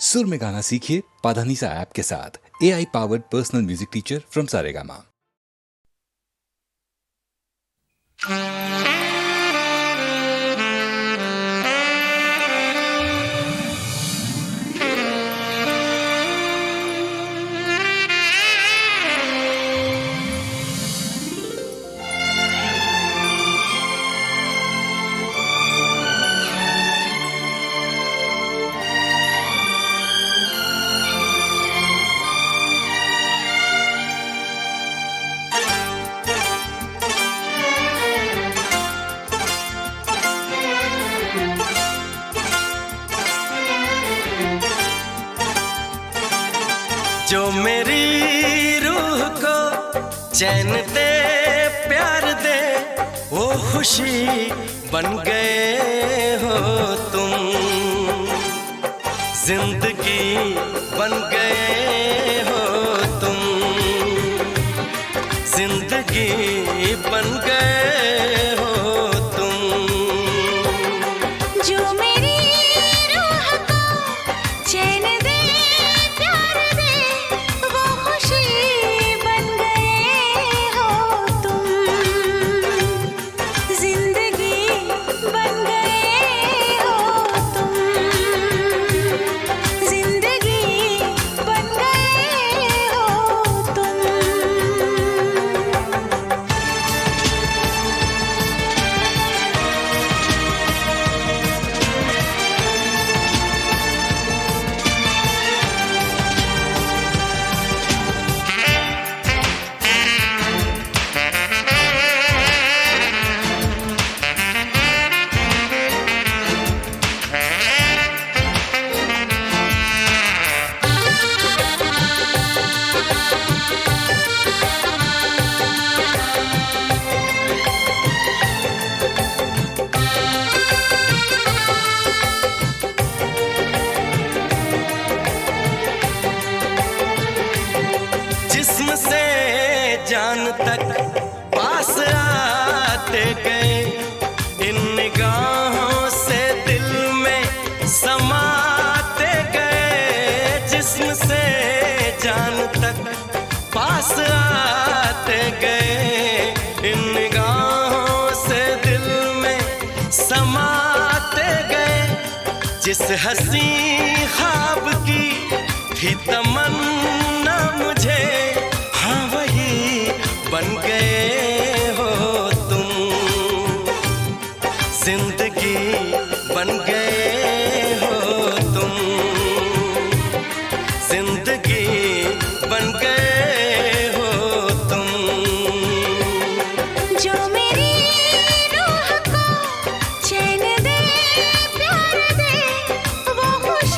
सुर में गाना सीखिए पाधानीसा ऐप के साथ। AI powered personal music teacher from Saregama. जो मेरी रूह को चैन दे प्यार दे वो खुशी बन गए हो तुम, जिंदगी बन गए हो तुम, जिंदगी बन गए हो तुम। जो मेरी रूह को चैन दे प्यार दे वो खुशी बन गए हो तुम, जिंदगी बन गए हो तुम, जिंदगी बन गए हो तुम। जिस्म से जान तक पास आते गए, इन निगाहों से दिल में समाते गए। जिस्म से जान तक पास आते गए, इन निगाहों से दिल में समाते गए। जिस हंसी ख्वाब की थी तमन्ना मुझे, हाँ वही बन गए हो तुम, जिंदगी बन गए हो तुम, जिंदगी बन गए हो तुम। जो मेरी रूह को चैन दे प्यार दे वो खुशी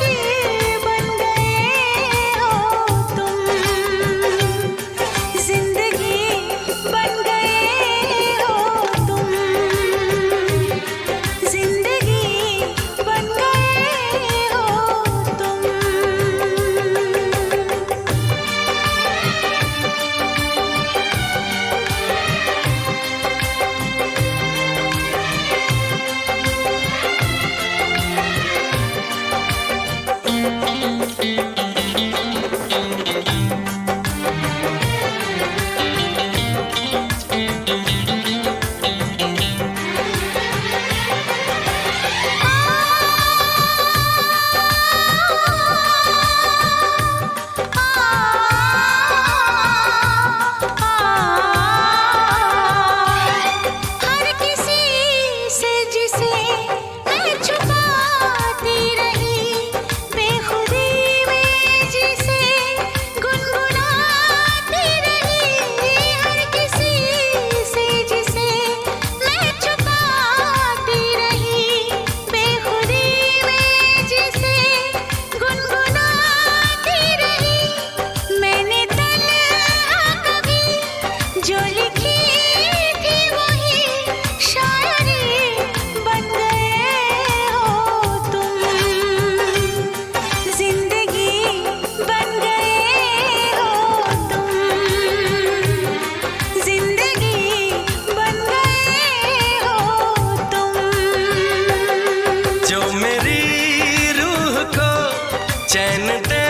चैन दे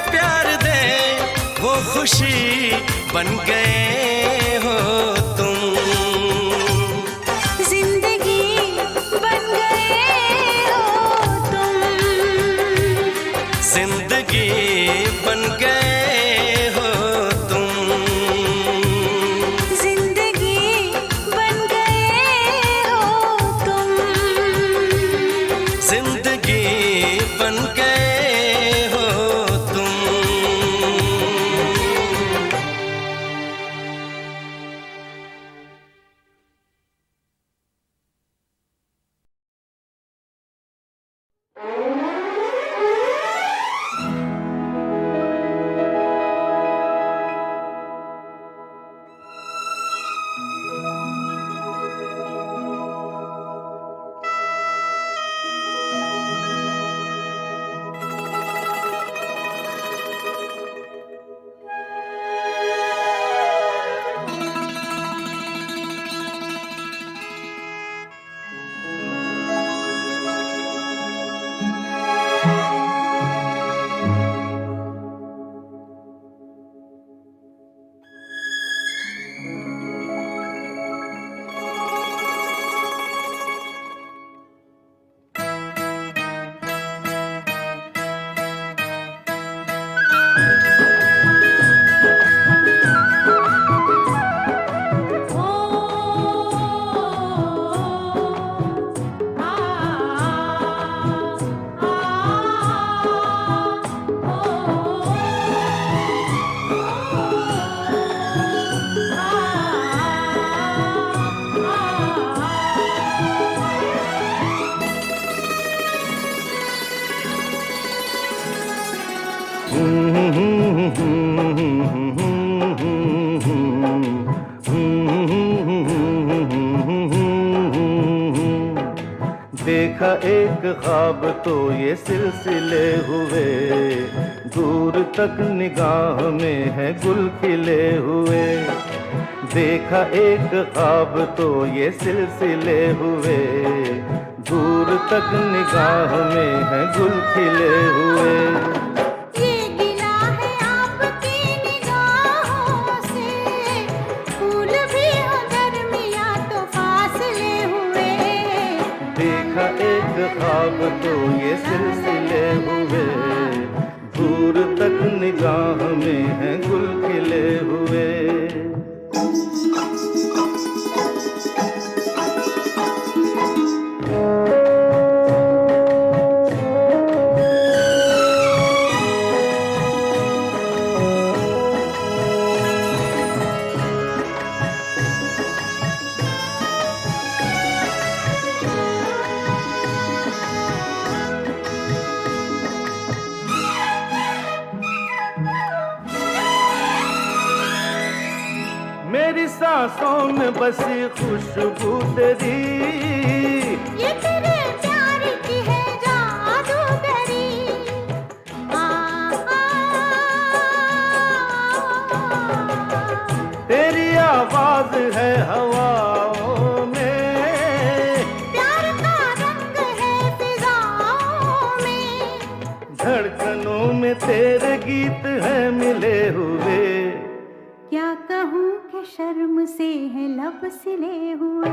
प्यार दे वो खुशी बन गए हो तुम। जिंदगी बन गए हो तुम। जिंदगी बन गए हो तुम। जिंदगी बन गए हो तुम। जिंदगी बन गए हो तुम। देखा एक ख्वाब तो ये सिलसिले हुए, दूर तक निगाह में है गुल खिले हुए। देखा एक ख्वाब तो ये सिलसिले हुए, दूर तक निगाह में है गुल खिले हुए। ये गिला है आपकी निगाहों से, फूल भी हो दरमिया तो फासले हुए। देखा एक ख्वाब तो ये सिलसिले हुए, दूर तक निगाह में है गुल खिले हुए। मेरी सांसों में बसी खुशबू तेरी, ये तेरे प्यार की है जादूगरी। तेरी आवाज है हवाओं में, प्यार का रंग है फिजाओं में। धड़कनों में तेरे गीत है मिले हुए। क्या कहूँ कि शर्म से है लब सिले हुए।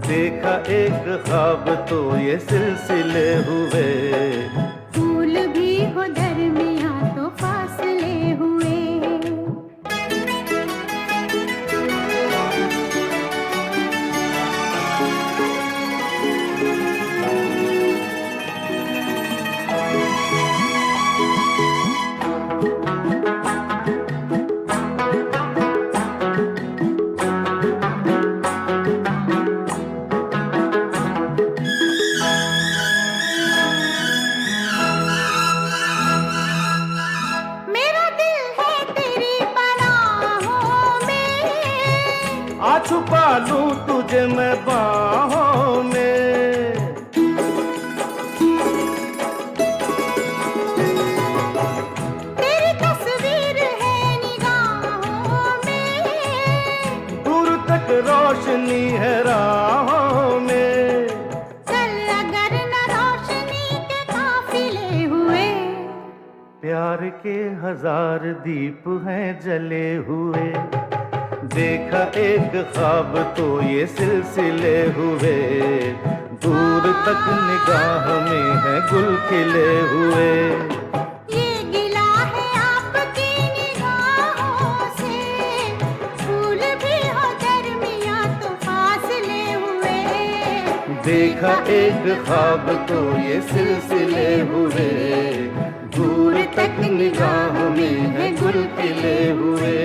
देखा एक ख्वाब तो ये सिलसिले हुए, फूल भी हो दरमिया तो फासले हुए। छुपा लूं तुझे मैं बाहों में। तेरी तस्वीर है निगाहों में, दूर तक रोशनी है राहों में। चल अगर न रोशनी के काफिले हुए। प्यार के हजार दीप हैं जले हुए, देखा एक ख्वाब तो ये सिलसिले हुए, दूर तक निगाह में है गुल खिले हुए। ये गिला है आपकी निगाहों से, फूल भी हो दरमियां तो फासले हुए। देखा एक ख्वाब तो ये सिलसिले हुए, दूर तक निगाह में है गुल खिले हुए।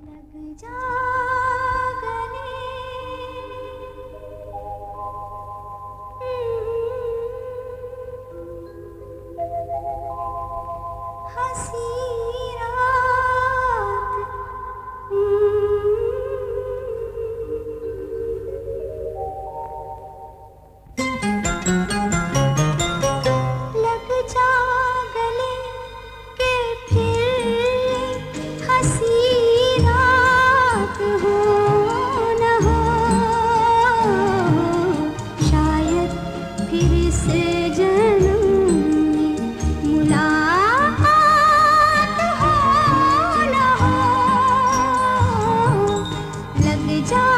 लग जा गले, हंसी रात, लग जा गले के फिर हंसी रात हो न हो, शायद फिर से जन्म में मुलाकात हो न हो। लग जा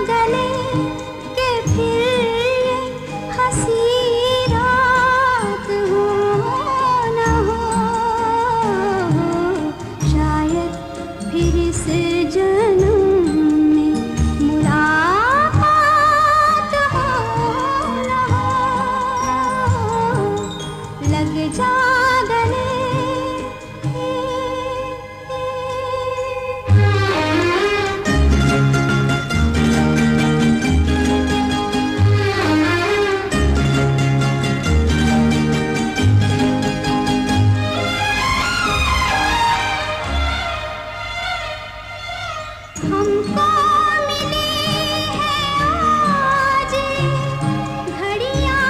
गले के फिर हंसी रात हो न हो, शायद फिर से जन्म में मुलाकात हो न हो। लग जा गले। हमको मिली है आज घड़ियां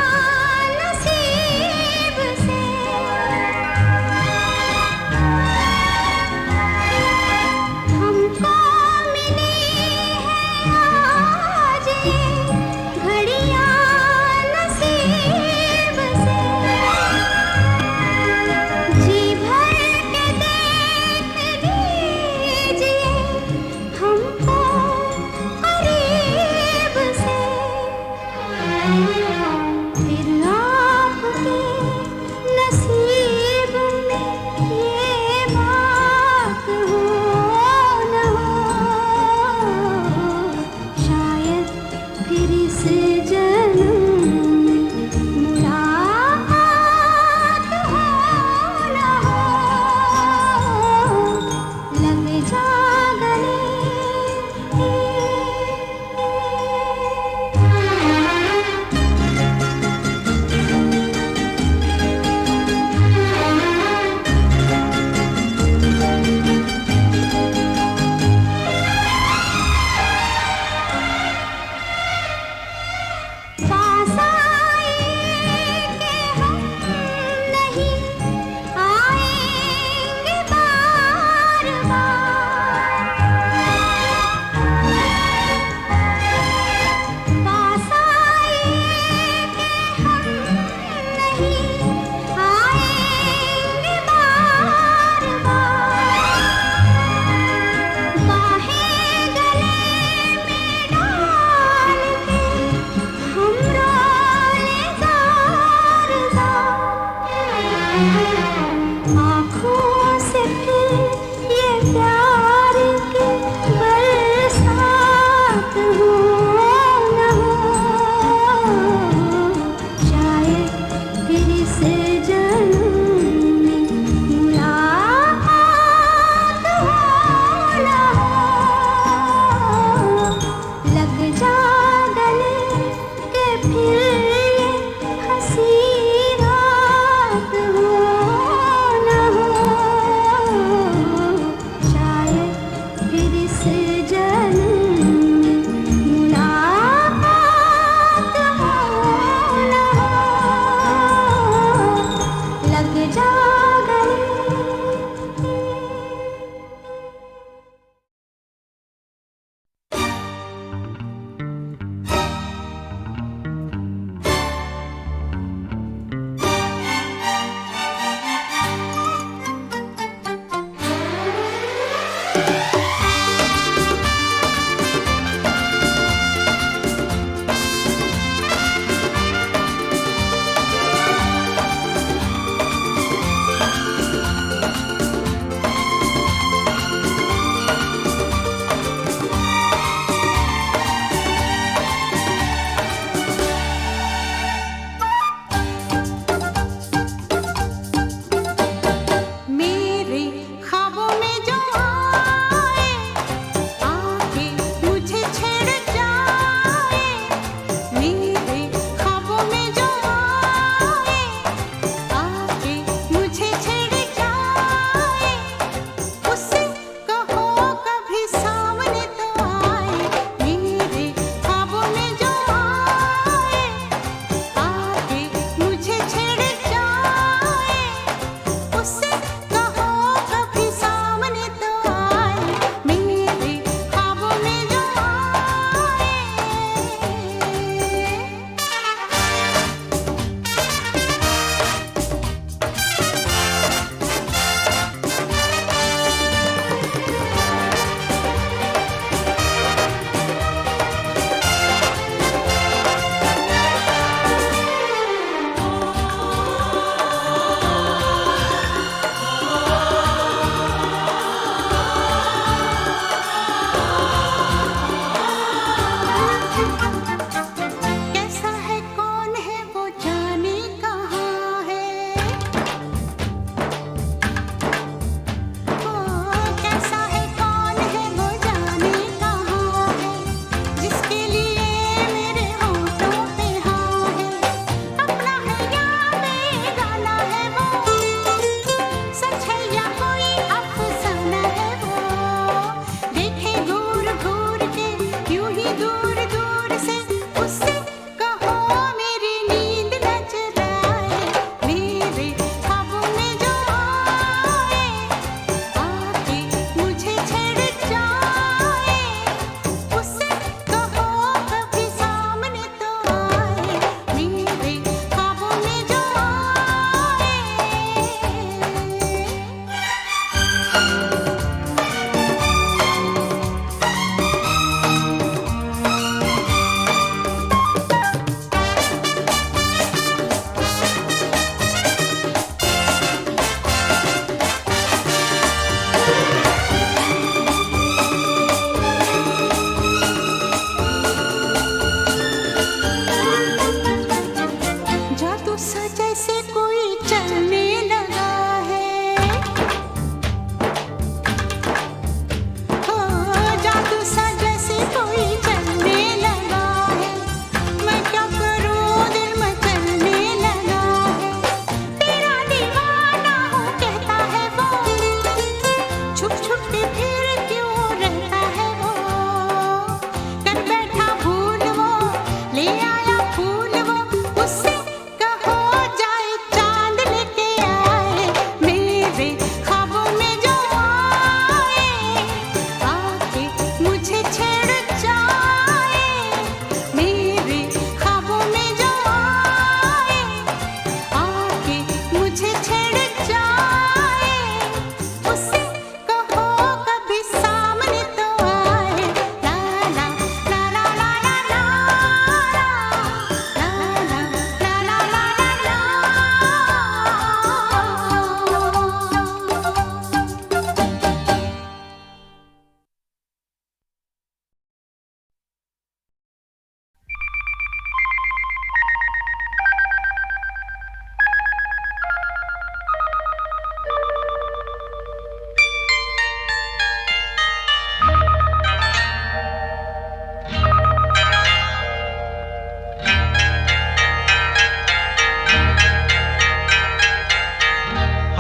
नसीब से, हमको मिली है आज घड़ियां नसीब से। जी भर के देख लीजिए हमको करीब से, फिर आपके नसीब में ये बात हो न हो, शायद फिर से जन्म में मुलाकात हो न हो। लग जा गले। पास आएंगे हम नहीं आएंगे बार बार, पास आएंगे हम नहीं आएंगे बार बार। बाहें गले में डाल के हम रोले जार जार, आँखों से फिर ये प्यार की बरसात हो न हो, शायद फिर से जन्म में मुलाकात हो न हो। लग जा गले के फिर ये हंसी रात हो न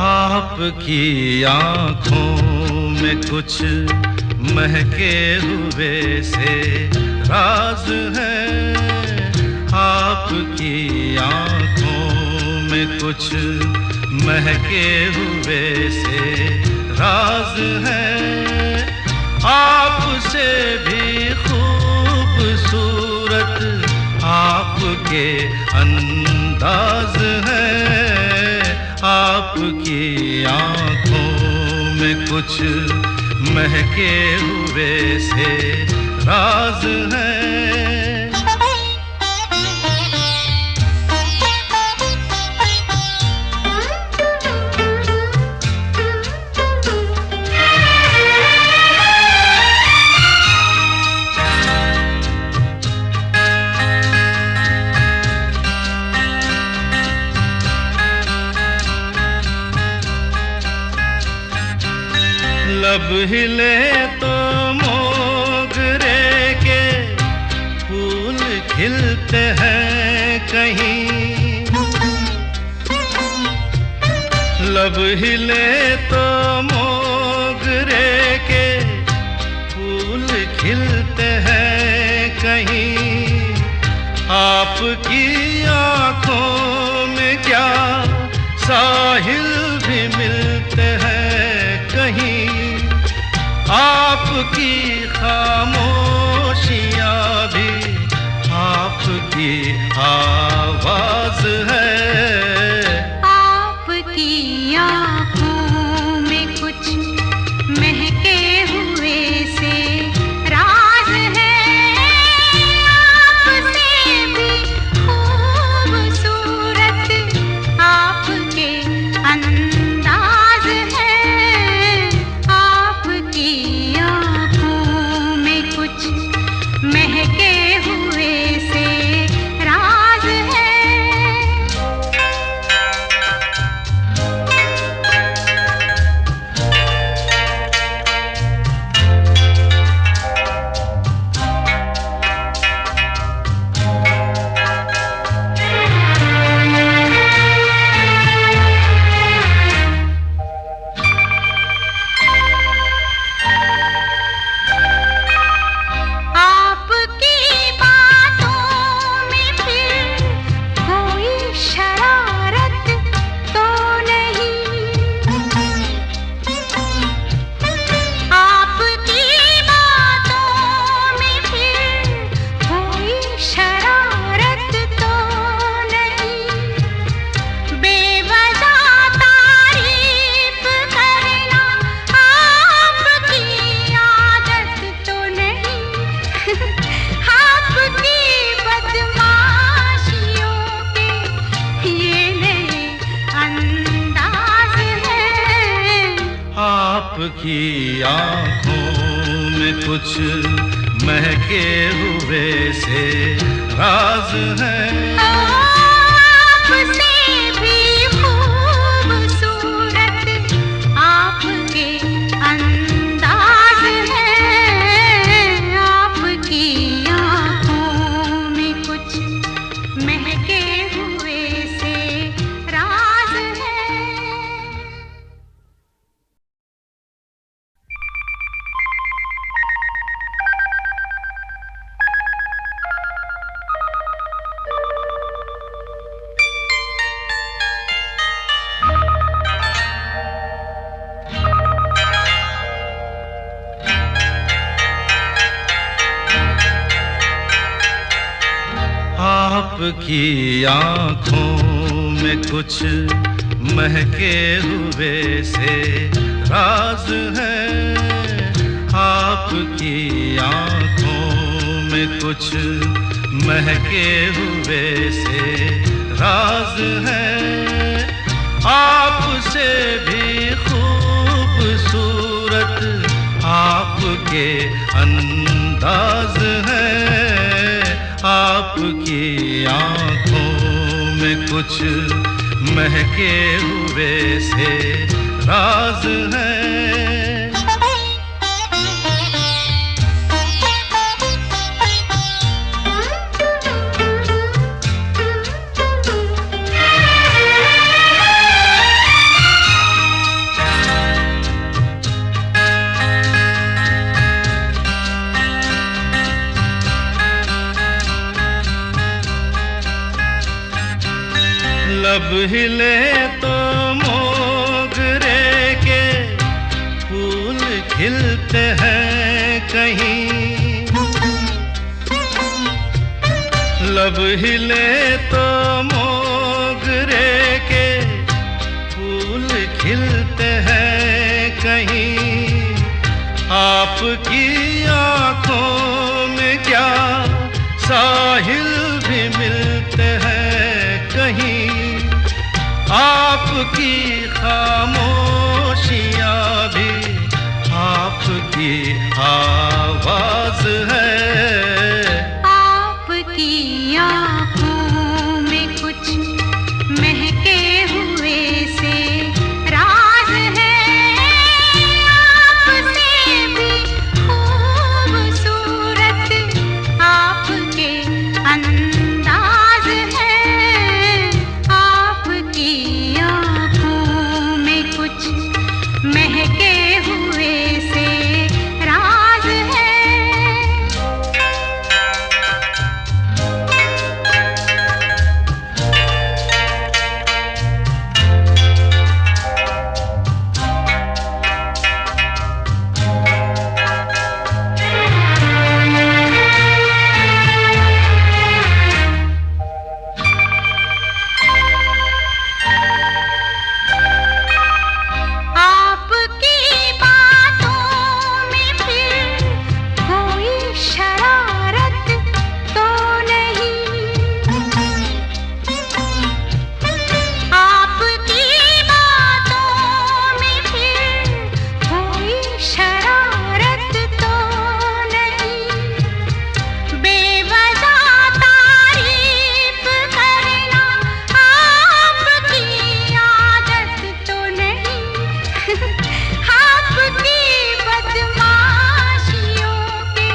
आपकी आँखों में कुछ महके हुए से राज है, आपकी आँखों में कुछ महके हुए से राज है, आपसे भी खूबसूरत आपके अंदाज है, आपकी आँखों में कुछ महके हुए से राज है। लब हिले तो मोगरे के फूल खिलते हैं कहीं, लब हिले तो मोगरे के फूल खिलते हैं कहीं, आपकी आँखों में क्या साहिल भी मिलते हैं कहीं, आपकी खामोशियाँ भी आपकी आवाज है, आपकी आँखों में कुछ महके हुए से राज है, आपसे भी खूबसूरत आपके अंदाज है, आपकी आँखों में कुछ महके हुए से राज है। आपकी बातों में फिर कोई शरारत तो नहीं, आपकी बातों में फिर कोई शरारत तो नहीं, बेवजह तारीफ करना आपकी आदत तो नहीं, आपकी बदमाशियों के ये नए अंदाज हैं, आपकी आँखों में कुछ महके हुए से राज है, आपसे भी खूबसूरत आपके अंदाज है, आपकी आँखों में कुछ महके हुए से राज है। आपकी आँखों में कुछ महके हुए से राज है, आपकी आँखों में कुछ महके हुए से राज है, आपसे भी खूबसूरत आपके अंदाज है, आपकी आँखों में कुछ महके हुए से राज है। लब हिले तो मोगरे के फूल खिलते हैं कहीं, लब हिले तो मोगरे के फूल खिलते हैं कहीं, आपकी आंखों में क्या साहिल भी मिलते हैं कहीं, आपकी खामोशियाँ भी आपकी आवाज है। आपकी आँखों में कुछ महके हुए से राज है, आपसे भी खूबसूरत आपके अंदाज है, आपकी आँखों में कुछ महके हुए से राज है। आपकी बातों में फिर कोई शरारत तो नहीं, आपकी बातों में फिर कोई शरारत तो नहीं, बेवजह तारीफ करना आपकी आदत तो नहीं, आपकी बदमाशियों के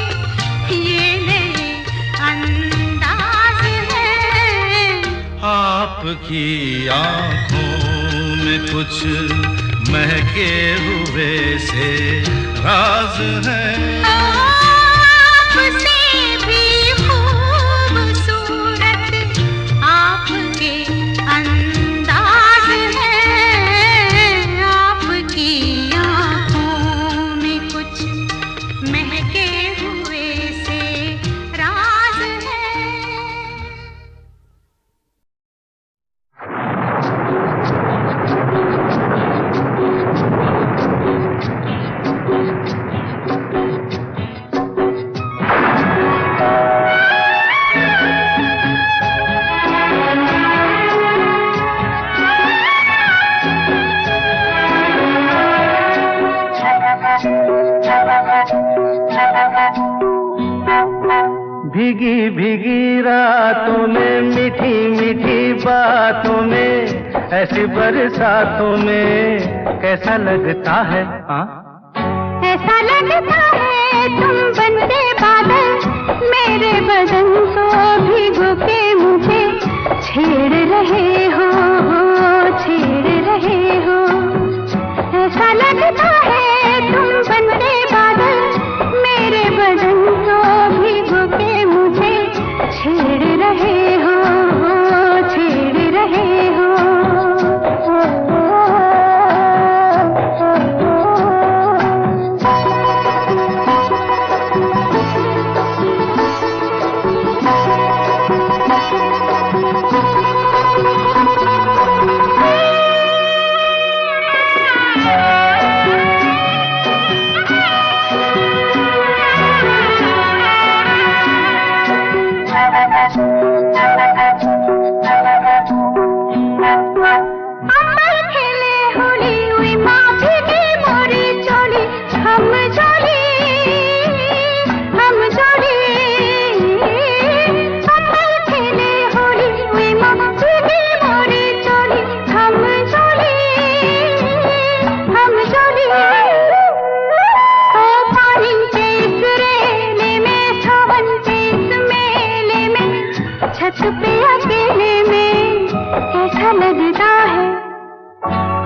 ये नए अंदाज है। आपकी आंखों में कुछ महके हुए से राज है। आपसे भी खूबसूरत आपके अंदाज है, आपकी आँखों में कुछ महके हुए से राज है। भीगी भीगी रातों में मीठी मीठी बातों में ऐसी बरसातों में कैसा लगता है? हाँ, ऐसा लगता है तुम बनते बादल मेरे बदन को भिगो के मुझे छेड़ रहे हो, छेड़ रहे हो। ऐसा लगता है तुम बनते बादल मेरे बदन को भिगो के मुझे छेड़ रहे हो, छेड़ रहे हो।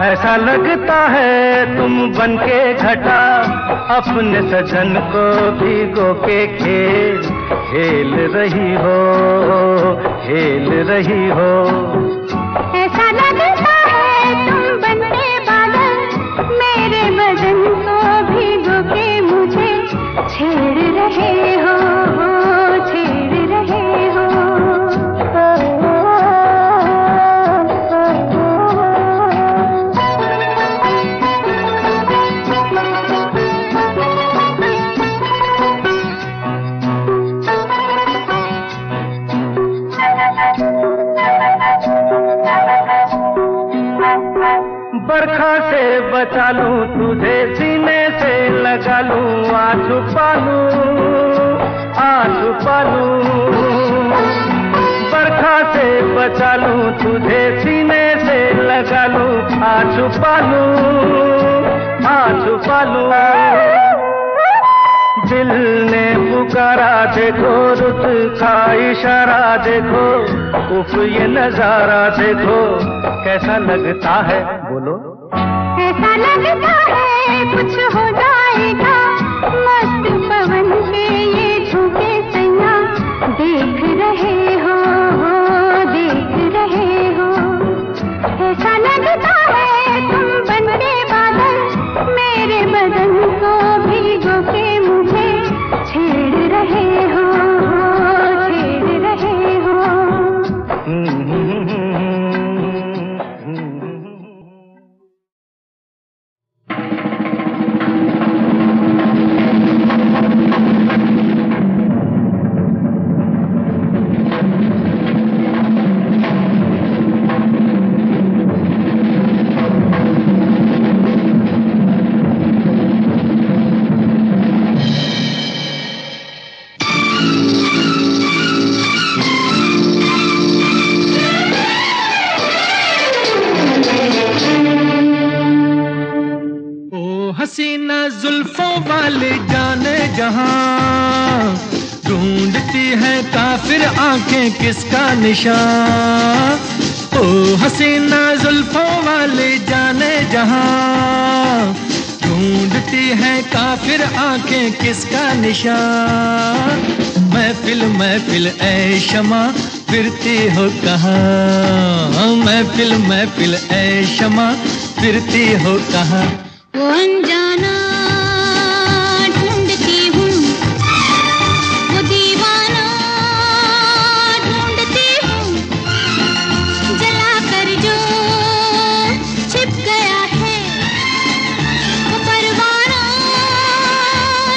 ऐसा लगता है तुम बनके घटा अपने सजन को भिगो के खेल रही हो, खेल रही हो। ऐसा लगता है तुम बनते बादल मेरे बदन को भिगो के मुझे छेड़ रहे हो, छेड़ रहे हो। बरखा से बचा लूं तुझे, सीने से लगा लूं, आ छुपा लूं, आ छुपा लूं। बरखा से बचा लूं तुझे, सीने से लगा लूं, आ छुपा लूं, आ छुपा लूं। दिल ने पुकारा देखो, रुत का इशारा देखो, उफ ये नजारा देखो, कैसा लगता है बोलो। ऐसा लगता है कुछ हो जाएगा, मस्त पवन के ये झोंके सैया देख रहे हो, देख रहे हो। ऐसा लगता है तुम बनते बादल मेरे बदन को भिगो के मुझे छेड़ रहे हो, छेड़ रहे हो। हसीना जुल्फों वाले जाने जहां, ढूंढती है काफिर आंखें किसका निशान। ओ हसीना जुल्फों वाले जाने जहां, ढूंढती है काफिर आंखें किसका निशान। महफिल महफिल ऐ शमा फिरती हो कहाँ, महफिल महफिल ऐ शमा फिरती हो कहाँ। वो अनजाना ढूंढती हूँ, वो दीवाना ढूंढती हूँ, जला कर जो छिप गया है वो परवाना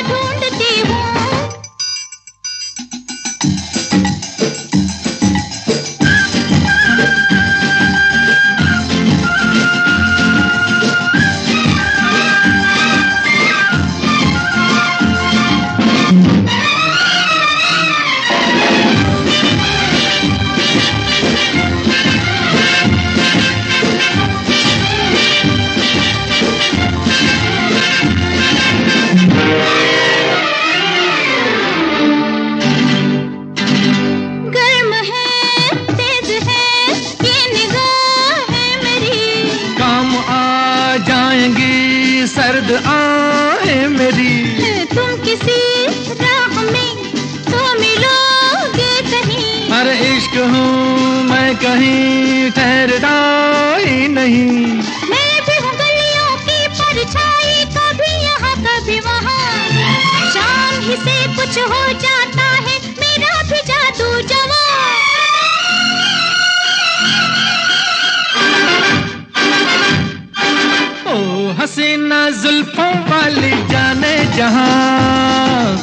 ढूंढती हूँ। सर्द आहें मेरी, तुम किसी राह में तो मिलोगे कहीं। पर इश्क हूँ मैं कहीं ठहरता ही नहीं। मैं भी हूँ गलियों की परछाई, कभी यहाँ कभी वहाँ, शाम ही से कुछ हो जाता है मेरा भी जादू जवां। हसीना जुल्फों वाली जाने जहां,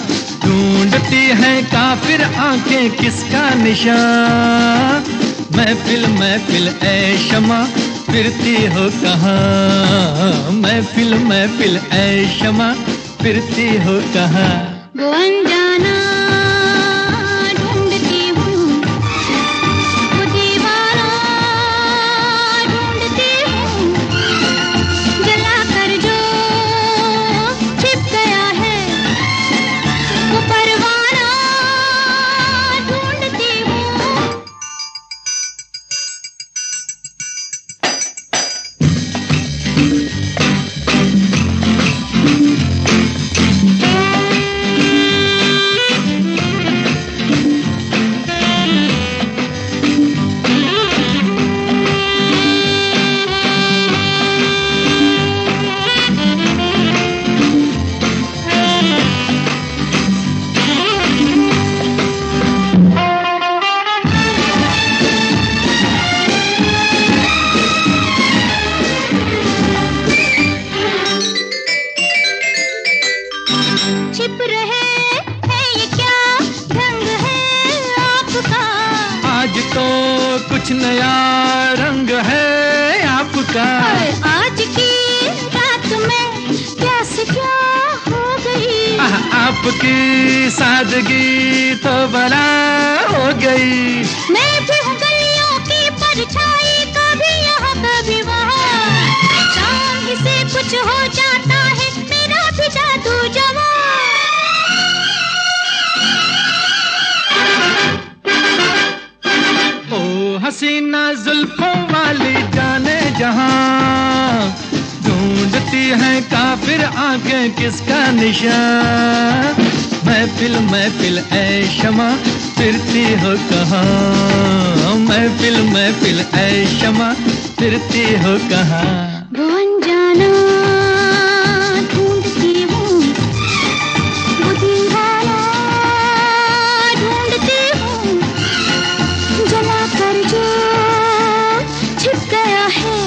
ढूंढती है काफिर आंखें किसका निशान। महफिल महफिल ऐ शमा फिरती हो कहाँ, महफिल महफिल ऐ शमा फिरती हो कहाँ। वो अनजाना ढूंढती हूँ, वो दीवाना ढूंढती हूँ, जला कर जो छिप गया है वो परवाना ढूंढती हूँ। कुछ नया रंग है आपका। आज की रात में प्यास क्या हो गई, आपकी सादगी तो बला हो गई। मैं भी हूँ गलियों की परछाई, कभी यहाँ कभी वहाँ, शाम ही से कुछ हो जाता है मेरा भी जादू जवां। ओ हसीना जुल्फों वाली जाने जहां, ढूंढती है काफिर आंखें किसका निशान। महफिल महफिल ऐ शमा फिरती हो कहाँ, महफिल महफिल ऐ शमा फिरती हो कहाँ। वो अनजाना ढूंढती हूँ, वो दिल वाला ढूंढती हूँ, जला कर जो छिप गया है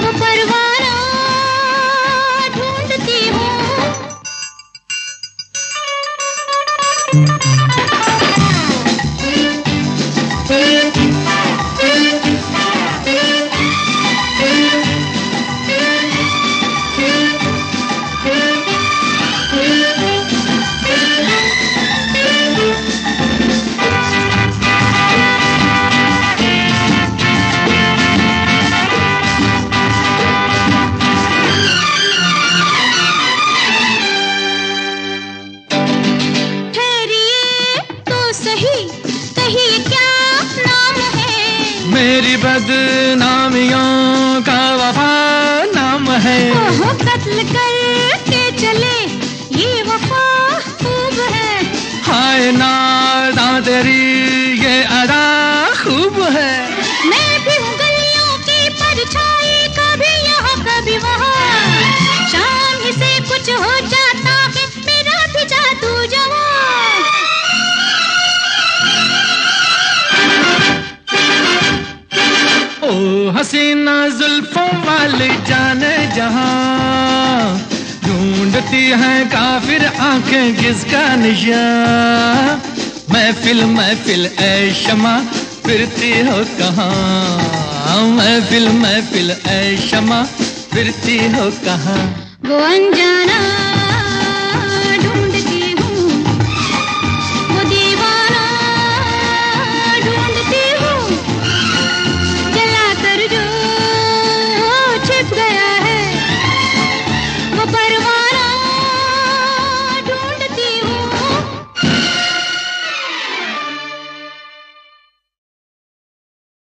वो परवाना ढूंढती हूँ। मेरी बदनामियों का वफा नाम है। ओहो कत्ल करके चले ये वफा खूब है। हाय नादा तेरी ये अदा खूब है। मैं भी हूँ गलियों की परछाई, कभी यहाँ कभी वहाँ, शाम ही से कुछ हो जाता है मेरा भी जादू जवां। ओ हसीना जुल्फों वाली जाने जहां, ढूंढती है काफिर आंखें किसका निशान। महफिल महफिल ऐ शमा फिरती हो कहाँ, महफिल महफिल ऐ शमा फिरती हो कहाँ। वो अनजाना